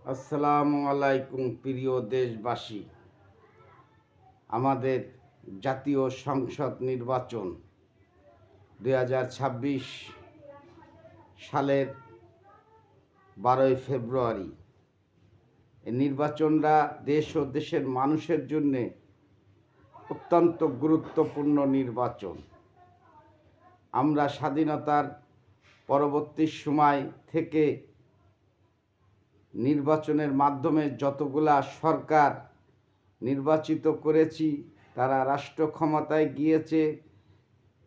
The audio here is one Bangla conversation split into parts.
আসসালামু আলাইকুম প্রিয় দেশবাসী। আমাদের জাতীয় সংসদ নির্বাচন 2026 সালের 12 ফেব্রুয়ারি। এই নির্বাচনটা দেশ ও দেশের মানুষের জন্য অত্যন্ত গুরুত্বপূর্ণ নির্বাচন। আমরা স্বাধীনতার পরবর্তী সময় থেকে নির্বাচনের মাধ্যমে যতগুলা সরকার নির্বাচিত করেছি, তারা রাষ্ট্র ক্ষমতায় গিয়েছে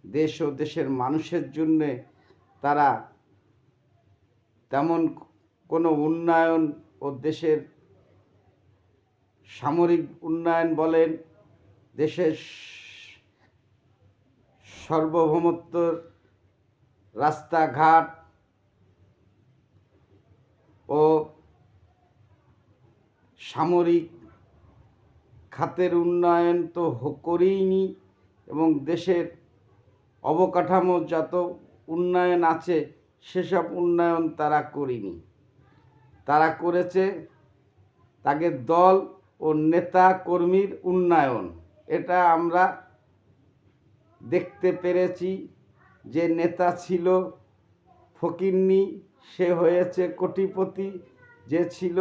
দেশ ও দেশের মানুষের জন্যে। তারা তেমন কোনো উন্নয়ন ও দেশের সামরিক উন্নয়ন বলেন, দেশের সার্বভৌমত্ব, রাস্তাঘাট ও সামরিক খাতের উন্নয়ন তো করেইনি, এবং দেশের অবকাঠামো যত উন্নয়ন আছে সেসব উন্নয়ন তারা করেনি। তারা করেছে তাদের দল ও নেতা কর্মীর উন্নয়ন। এটা আমরা দেখতে পেরেছি। যে নেতা ছিল ফকিন্নি, সে হয়েছে কোটিপতি। যে ছিল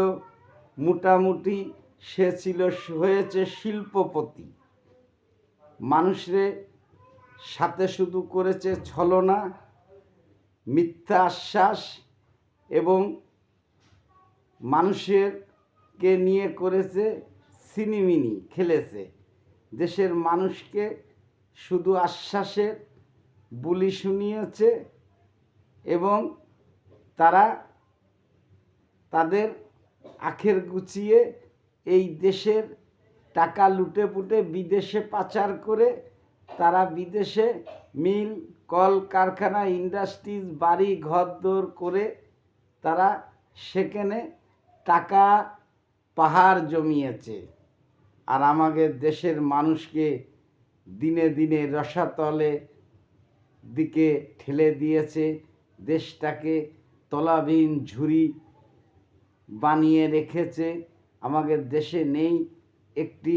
মোটামুটি, সে হয়েছে শিল্পপতি। মানুষের সাথে শুধু করেছে ছলনা, মিথ্যা আশ্বাস, এবং মানুষকে নিয়ে করেছে সিনিমিনি খেলেছে। দেশের মানুষকে শুধু আশ্বাসের বুলি শুনিয়েছে, এবং তারা তাদের আখের গুছিয়ে এই দেশের টাকা লুটে পুটে বিদেশে পাচার করে তারা বিদেশে মিল, কল কারখানা, ইন্ডাস্ট্রিজ, বাড়ি ঘরদোর করে তারা সেখানে টাকা পাহাড় জমিয়েছে। আর আমাদের দেশের মানুষকে দিনে দিনে রসাতলে দিকে ঠেলে দিয়েছে। দেশটাকে তলাবিহীন ঝুড়ি বানিয়ে রেখেছে। আমাদের দেশে নেই একটি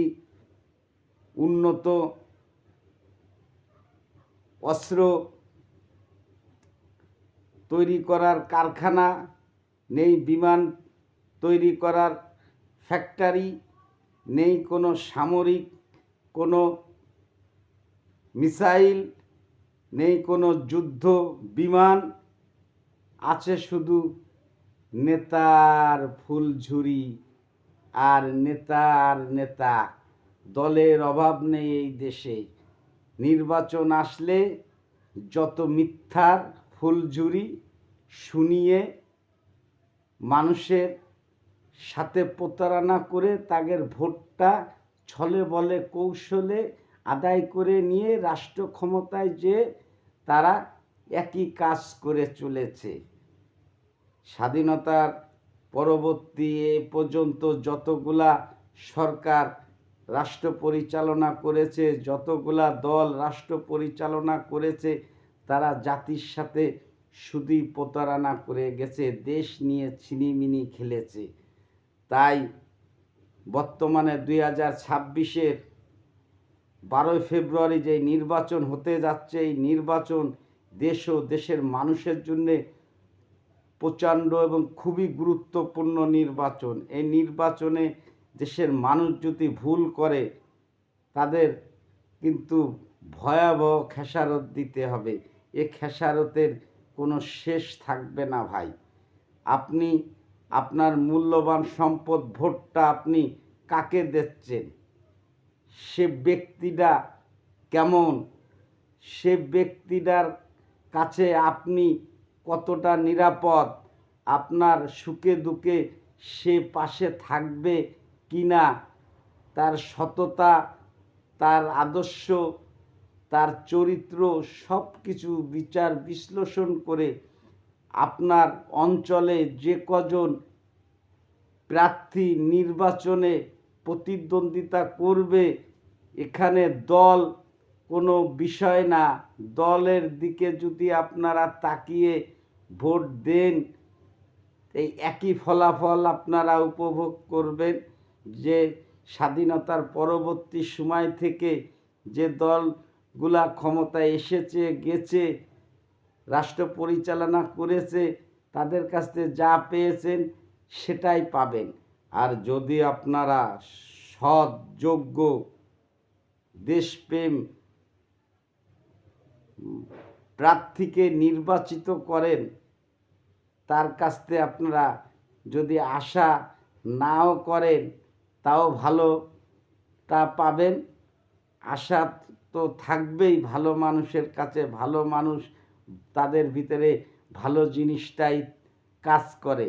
উন্নত অস্ত্র তৈরি করার কারখানা, নেই বিমান তৈরি করার ফ্যাক্টরি, নেই কোনো সামরিক কোনো মিসাইল, নেই কোনো যুদ্ধ বিমান। আছে শুধু নেতার ফুলঝুরি, আর নেতা। দলের অভাব নেই এই দেশে। নির্বাচন আসলে যত মিথ্যার ফুলঝুরি শুনিয়ে মানুষের সাথে প্রতারণা করে তাদের ভোটটা ছলে বলে কৌশলে আদায় করে নিয়ে রাষ্ট্র ক্ষমতায় যে তারা একই কাজ করে চলেছে। স্বাধীনতার পরবর্তী এ পর্যন্ত যতগুলা সরকার রাষ্ট্র পরিচালনা করেছে, যতগুলা দল রাষ্ট্র পরিচালনা করেছে, তারা জাতির সাথে শুধুই প্রতারণা করে গেছে, দেশ নিয়ে ছিনিমিনি খেলেছে। তাই বর্তমানে 2026-এর 12 ফেব্রুয়ারি যে নির্বাচন হতে যাচ্ছে, এই নির্বাচন দেশ ও দেশের মানুষের জন্যে প্রচণ্ড এবং খুবই গুরুত্বপূর্ণ নির্বাচন। এই নির্বাচনে দেশের মানুষ যদি ভুল করে, তাদের কিন্তু ভয়াবহ খেসারত দিতে হবে। এ খেসারতের কোনো শেষ থাকবে না ভাই। আপনি আপনার মূল্যবান সম্পদ ভোটটা আপনি কাকে দিচ্ছেন, সে ব্যক্তিটা কেমন, সে ব্যক্তিটার কাছে আপনি কতটা নিরাপদ, আপনার সুখে দুঃখে সে পাশে থাকবে কি না, তার সততা, তার আদর্শ, তার চরিত্র সব কিছু বিচার বিশ্লেষণ করে আপনার অঞ্চলে যে কজন প্রার্থী নির্বাচনে প্রতিদ্বন্দ্বিতা করবে, এখানে দল কোনো বিষয় না। দলের দিকে যদি আপনারা তাকিয়ে ভোট দেন, এই একই ফলাফল আপনারা উপভোগ করবেন। যে স্বাধীনতার পরবর্তী সময় থেকে যে দলগুলা ক্ষমতায় এসেছে গেছে, রাষ্ট্র পরিচালনা করেছে, তাদের কাছ থেকে যা পেয়েছেন সেটাই পাবেন। আর যদি আপনারা সৎ, যোগ্য, দেশপ্রেম প্রার্থীকে নির্বাচিত করেন, তার কাছ থেকে আপনারা যদি আশা নাও করেন তাও ভালোটা পাবেন। আশা তো থাকবেই ভালো মানুষের কাছে, ভালো মানুষ তাদের ভিতরে ভালো জিনিসটাই কাজ করে।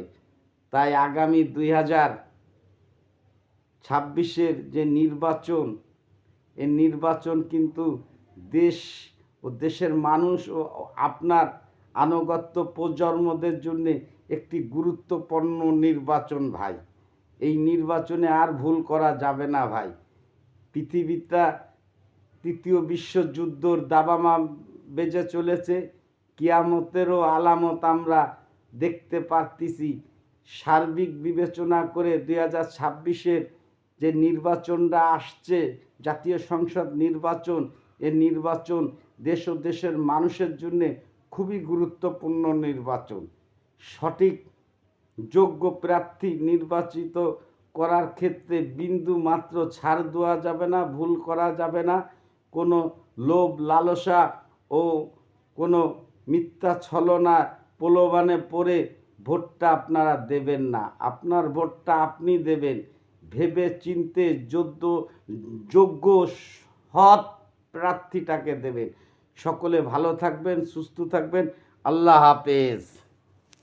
তাই আগামী 2026-এর যে নির্বাচন, এই নির্বাচন কিন্তু দেশ ও দেশের মানুষ ও আপনার আনুগত্য প্রজন্মদের জন্য একটি গুরুত্বপূর্ণ নির্বাচন ভাই। এই নির্বাচনে আর ভুল করা যাবে না ভাই। পৃথিবীটা তৃতীয় বিশ্বযুদ্ধর দাবামা বেজে চলেছে, কিয়ামতেরও আলামত আমরা দেখতে পারতেছি। সার্বিক বিবেচনা করে 2026-এর যে নির্বাচনটা আসছে, জাতীয় সংসদ নির্বাচন, এ নির্বাচন দেশ ও দেশের মানুষের জন্য খুবই গুরুত্বপূর্ণ নির্বাচন। সঠিক যোগ্য প্রার্থী নির্বাচিত করার ক্ষেত্রে বিন্দু মাত্র ছাড় দেওয়া যাবে না, ভুল করা যাবে না। কোনো লোভ লালসা ও কোনো মিথ্যা ছলনা প্রলোভনে পড়ে ভোটটা আপনারা দেবেন না। আপনার ভোটটা আপনি দেবেন ভেবে চিনতে, যোগ্য সৎ প্রার্থীটাকে দেবেন। সকলে ভালো থাকবেন, সুস্থ থাকবেন। আল্লাহ হাফেজ।